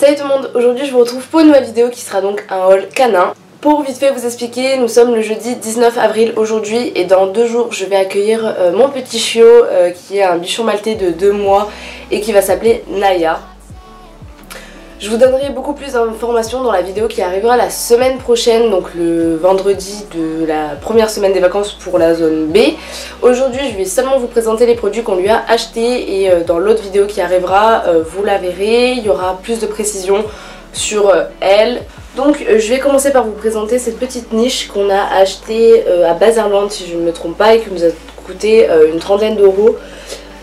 Salut tout le monde, aujourd'hui je vous retrouve pour une nouvelle vidéo qui sera donc un haul canin. Pour vite fait vous expliquer, nous sommes le jeudi 19 avril aujourd'hui et dans 2 jours je vais accueillir mon petit chiot qui est un bichon maltais de 2 mois et qui va s'appeler Naya. Je vous donnerai beaucoup plus d'informations dans la vidéo qui arrivera la semaine prochaine, donc le vendredi de la première semaine des vacances pour la zone B. Aujourd'hui je vais seulement vous présenter les produits qu'on lui a achetés et dans l'autre vidéo qui arrivera, vous la verrez, il y aura plus de précisions sur elle. Donc je vais commencer par vous présenter cette petite niche qu'on a achetée à Bazarland si je ne me trompe pas et qui nous a coûté une trentaine d'euros.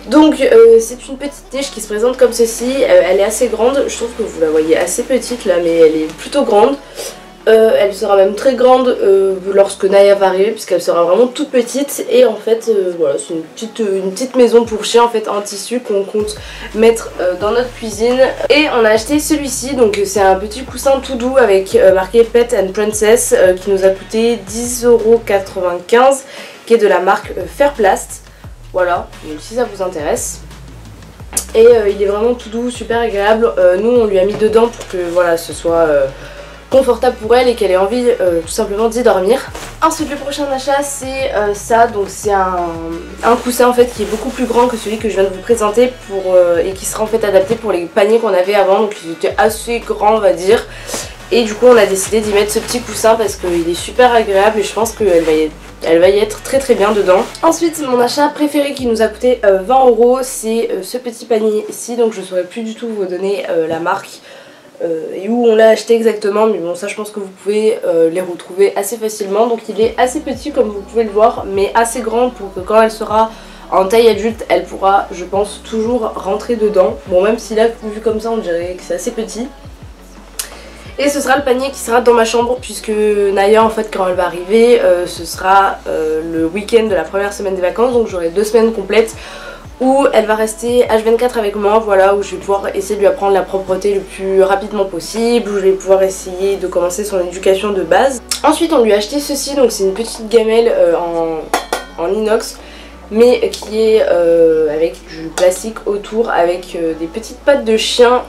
Donc c'est une petite niche qui se présente comme ceci, elle est assez grande, je trouve que vous la voyez assez petite là mais elle est plutôt grande. Elle sera même très grande lorsque Naya va arriver puisqu'elle sera vraiment toute petite et en fait voilà, c'est une petite maison pour chien en fait en tissu qu'on compte mettre dans notre cuisine. Et on a acheté celui-ci, donc c'est un petit coussin tout doux avec marqué Pet and Princess qui nous a coûté 10,95 €, qui est de la marque Fairplast. Voilà, donc si ça vous intéresse. Et il est vraiment tout doux, super agréable. Nous on lui a mis dedans pour que voilà, ce soit confortable pour elle et qu'elle ait envie tout simplement d'y dormir. Ensuite le prochain achat c'est ça, donc c'est un coussin en fait qui est beaucoup plus grand que celui que je viens de vous présenter et qui sera en fait adapté pour les paniers qu'on avait avant, donc ils étaient assez grands on va dire. Et du coup on a décidé d'y mettre ce petit coussin parce qu'il est super agréable et je pense qu'elle va y être très très bien dedans. Ensuite mon achat préféré qui nous a coûté 20 €, c'est ce petit panier ici, donc je ne saurais plus du tout vous donner la marque et où on l'a acheté exactement, mais bon ça je pense que vous pouvez les retrouver assez facilement. Donc il est assez petit comme vous pouvez le voir mais assez grand pour que quand elle sera en taille adulte elle pourra je pense toujours rentrer dedans. Bon même si là vu comme ça on dirait que c'est assez petit. Et ce sera le panier qui sera dans ma chambre puisque Naya en fait quand elle va arriver ce sera le week-end de la première semaine des vacances, donc j'aurai 2 semaines complètes où elle va rester H24 avec moi, voilà, où je vais pouvoir essayer de lui apprendre la propreté le plus rapidement possible, où je vais pouvoir essayer de commencer son éducation de base. Ensuite on lui a acheté ceci, donc c'est une petite gamelle en inox mais qui est avec du plastique autour avec des petites pattes de chien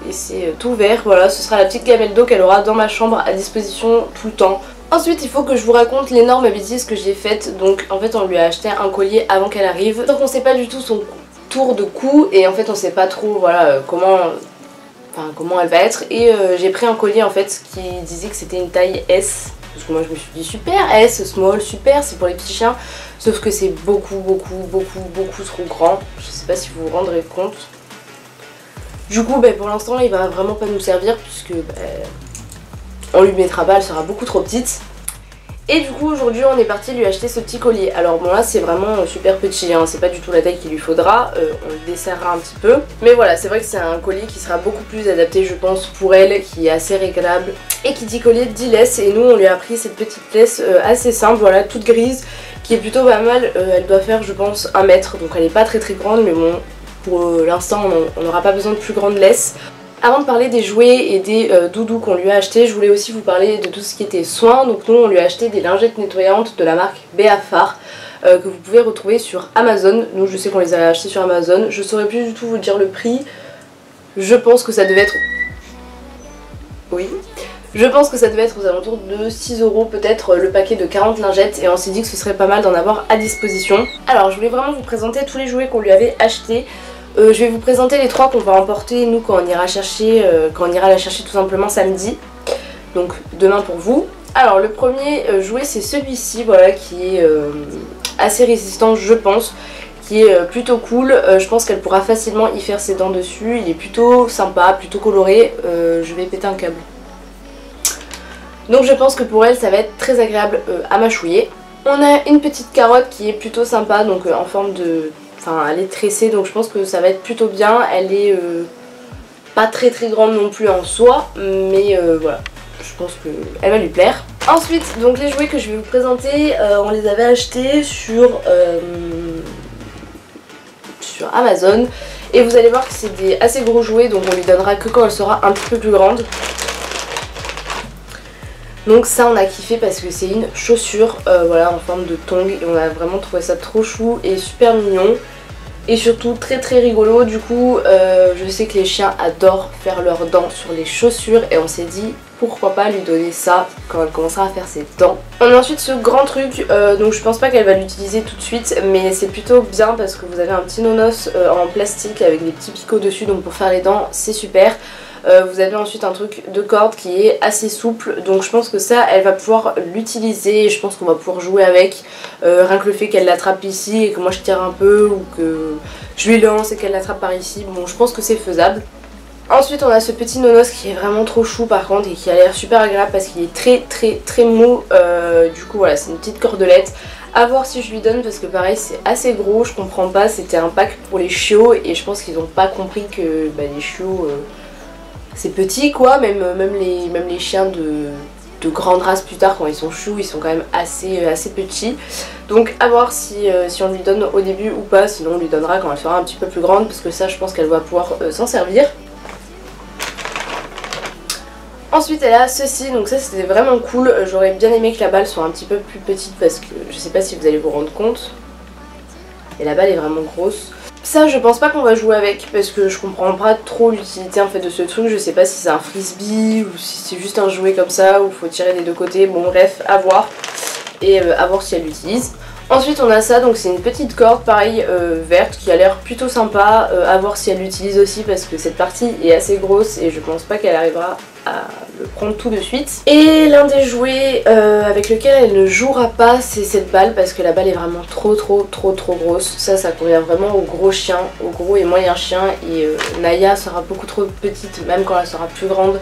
et c'est tout vert. Voilà, ce sera la petite gamelle d'eau qu'elle aura dans ma chambre à disposition tout le temps. Ensuite il faut que je vous raconte l'énorme bêtise que j'ai faite. Donc en fait on lui a acheté un collier avant qu'elle arrive, donc on sait pas du tout son tour de cou et en fait on sait pas trop voilà comment elle va être. Et j'ai pris un collier en fait qui disait que c'était une taille S. Parce que moi je me suis dit super, S, small, super, c'est pour les petits chiens. Sauf que c'est beaucoup trop grand. Je sais pas si vous vous rendrez compte. Du coup pour l'instant il va vraiment pas nous servir puisque on lui mettra pas, elle sera beaucoup trop petite. Et du coup aujourd'hui on est parti lui acheter ce petit collier. Alors bon là c'est vraiment super petit, hein, c'est pas du tout la taille qu'il lui faudra, on le desserrera un petit peu. Mais voilà, c'est vrai que c'est un collier qui sera beaucoup plus adapté je pense pour elle, qui est assez réglable. Et qui dit collier dit laisse, et nous on lui a pris cette petite laisse assez simple, voilà, toute grise, qui est plutôt pas mal. Elle doit faire je pense 1 mètre, donc elle est pas très grande, mais bon pour l'instant on n'aura pas besoin de plus grande laisse. Avant de parler des jouets et des doudous qu'on lui a acheté, je voulais aussi vous parler de tout ce qui était soins. Donc nous on lui a acheté des lingettes nettoyantes de la marque Beafar que vous pouvez retrouver sur Amazon. Nous je sais qu'on les a achetés sur Amazon, je saurais plus du tout vous dire le prix. Je pense que ça devait être... Oui. Je pense que ça devait être aux alentours de 6 € peut-être le paquet de 40 lingettes, et on s'est dit que ce serait pas mal d'en avoir à disposition. Alors je voulais vraiment vous présenter tous les jouets qu'on lui avait achetés. Je vais vous présenter les 3 qu'on va emporter nous quand on ira la chercher tout simplement samedi. Donc demain pour vous. Alors le premier jouet c'est celui-ci, voilà, qui est assez résistant je pense, qui est plutôt cool. Je pense qu'elle pourra facilement y faire ses dents dessus. Il est plutôt sympa, plutôt coloré. Je vais péter un câble. Donc je pense que pour elle ça va être très agréable à mâchouiller. On a une petite carotte qui est plutôt sympa, donc en forme de... Enfin elle est tressée, donc je pense que ça va être plutôt bien. Elle est pas très grande non plus en soi, mais voilà, je pense qu'elle va lui plaire. Ensuite donc les jouets que je vais vous présenter, on les avait achetés sur Amazon. Et vous allez voir que c'est des assez gros jouets, donc on lui donnera que quand elle sera un petit peu plus grande. Donc ça on a kiffé parce que c'est une chaussure voilà, en forme de tongs et on a vraiment trouvé ça trop chou et super mignon. et surtout très très rigolo. Du coup je sais que les chiens adorent faire leurs dents sur les chaussures et on s'est dit pourquoi pas lui donner ça quand elle commencera à faire ses dents. On a ensuite ce grand truc, donc je pense pas qu'elle va l'utiliser tout de suite, mais c'est plutôt bien parce que vous avez un petit nonos en plastique avec des petits picots dessus, donc pour faire les dents c'est super. Vous avez ensuite un truc de corde qui est assez souple, donc je pense que ça elle va pouvoir l'utiliser et je pense qu'on va pouvoir jouer avec, rien que le fait qu'elle l'attrape ici et que moi je tire un peu ou que je lui lance et qu'elle l'attrape par ici, bon je pense que c'est faisable. Ensuite on a ce petit nonos qui est vraiment trop chou par contre et qui a l'air super agréable parce qu'il est très mou, du coup voilà c'est une petite cordelette. A voir si je lui donne parce que pareil c'est assez gros, je comprends pas, c'était un pack pour les chiots et je pense qu'ils n'ont pas compris que les chiots c'est petit quoi, même les chiens de grande race plus tard quand ils sont choux ils sont quand même assez petits. Donc à voir si on lui donne au début ou pas, sinon on lui donnera quand elle sera un petit peu plus grande parce que ça je pense qu'elle va pouvoir s'en servir. Ensuite elle a ceci, donc ça c'était vraiment cool, j'aurais bien aimé que la balle soit un petit peu plus petite parce que je sais pas si vous allez vous rendre compte. Et la balle est vraiment grosse. Ça je pense pas qu'on va jouer avec parce que je comprends pas trop l'utilité en fait de ce truc, je sais pas si c'est un frisbee ou si c'est juste un jouet comme ça où il faut tirer des deux côtés, bon bref à voir et à voir si elle l'utilise. Ensuite on a ça, donc c'est une petite corde pareil verte qui a l'air plutôt sympa, à voir si elle l'utilise aussi parce que cette partie est assez grosse et je pense pas qu'elle arrivera à le prendre tout de suite. Et l'un des jouets avec lequel elle ne jouera pas c'est cette balle parce que la balle est vraiment trop grosse. Ça convient vraiment aux gros chiens, aux gros et moyens chiens et Naya sera beaucoup trop petite même quand elle sera plus grande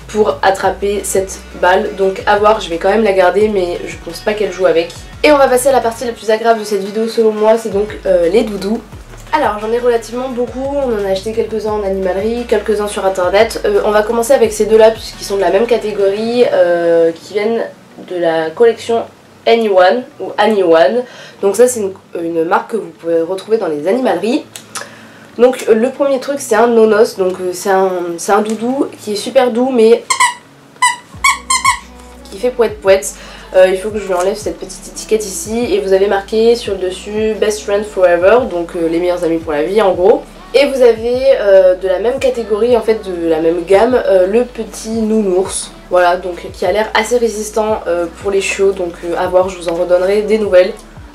pour attraper cette balle, donc à voir, je vais quand même la garder mais je pense pas qu'elle joue avec. Et on va passer à la partie la plus agréable de cette vidéo selon moi, c'est donc les doudous. Alors j'en ai relativement beaucoup, on en a acheté quelques-uns en animalerie, quelques-uns sur internet. On va commencer avec ces deux là puisqu'ils sont de la même catégorie, qui viennent de la collection Anyone ou Anyone. Donc ça c'est une marque que vous pouvez retrouver dans les animaleries. Donc le premier truc c'est un nonos, donc c'est un doudou qui est super doux mais qui fait poète. Il faut que je lui enlève cette petite étiquette ici et vous avez marqué sur le dessus Best Friend Forever, donc les meilleurs amis pour la vie en gros. Et vous avez de la même catégorie, en fait de la même gamme, le petit nounours, voilà, donc qui a l'air assez résistant pour les chiots, donc à voir, je vous en redonnerai des nouvelles.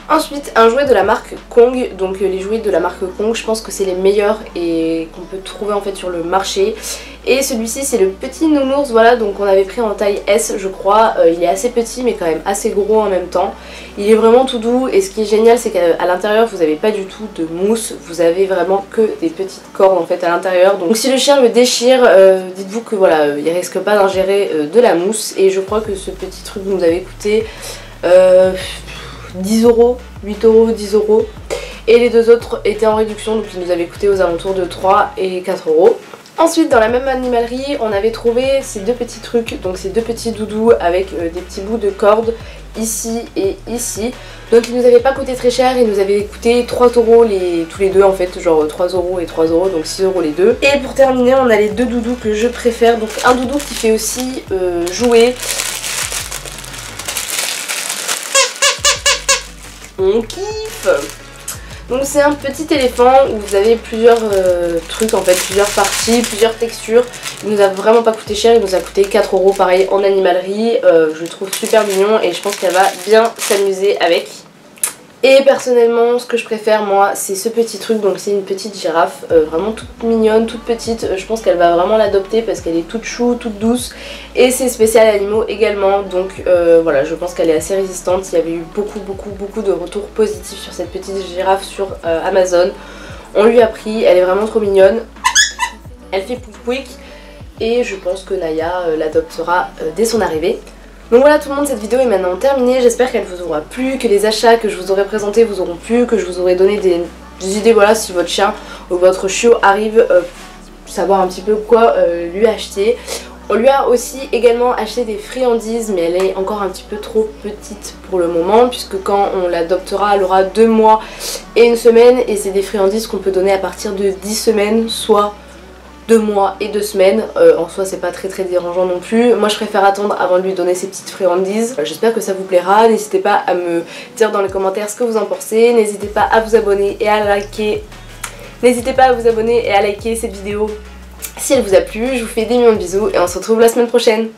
Ensuite un jouet de la marque Kong, donc les jouets de la marque Kong je pense que c'est les meilleurs et qu'on peut trouver en fait sur le marché. Et celui-ci c'est le petit nounours, voilà, donc on avait pris en taille S je crois, il est assez petit mais quand même assez gros en même temps. Il est vraiment tout doux et ce qui est génial c'est qu'à l'intérieur vous n'avez pas du tout de mousse, vous avez vraiment que des petites cordes en fait à l'intérieur. Donc si le chien le déchire, dites-vous que voilà, il risque pas d'ingérer de la mousse et je crois que ce petit truc nous avait coûté 10 €, 8 €, 10 € et les deux autres étaient en réduction donc ils nous avaient coûté aux alentours de 3 et 4 €. Ensuite dans la même animalerie on avait trouvé ces deux petits trucs, donc ces deux petits doudous avec des petits bouts de corde ici et ici. Donc ils nous avaient pas coûté très cher, ils nous avaient coûté 3 € tous les deux en fait, genre 3 € et 3 €, donc 6 € les deux. Et pour terminer on a les deux doudous que je préfère, donc un doudou qui fait aussi jouer. On kiffe. Donc c'est un petit éléphant où vous avez plusieurs trucs en fait, plusieurs parties, plusieurs textures. Il nous a vraiment pas coûté cher, il nous a coûté 4 € pareil en animalerie. Je le trouve super mignon et je pense qu'elle va bien s'amuser avec. Et personnellement ce que je préfère moi c'est ce petit truc, donc c'est une petite girafe vraiment toute mignonne, toute petite. Je pense qu'elle va vraiment l'adopter parce qu'elle est toute chou, toute douce et c'est spécial animaux également, donc voilà, je pense qu'elle est assez résistante. Il y avait eu beaucoup de retours positifs sur cette petite girafe sur Amazon. On lui a pris, elle est vraiment trop mignonne, elle fait pouic et je pense que Naya l'adoptera dès son arrivée. Donc voilà tout le monde, cette vidéo est maintenant terminée, j'espère qu'elle vous aura plu, que les achats que je vous aurai présentés vous auront plu, que je vous aurai donné des idées, voilà, si votre chien ou votre chiot arrive, savoir un petit peu quoi lui acheter. On lui a aussi également acheté des friandises mais elle est encore un petit peu trop petite pour le moment puisque quand on l'adoptera elle aura 2 mois et 1 semaine et c'est des friandises qu'on peut donner à partir de 10 semaines, soit 2 mois et 2 semaines, en soi c'est pas très dérangeant non plus. Moi je préfère attendre avant de lui donner ces petites friandises. J'espère que ça vous plaira, n'hésitez pas à me dire dans les commentaires ce que vous en pensez, n'hésitez pas à vous abonner et à liker N'hésitez pas à vous abonner et à liker cette vidéo si elle vous a plu. Je vous fais des millions de bisous et on se retrouve la semaine prochaine.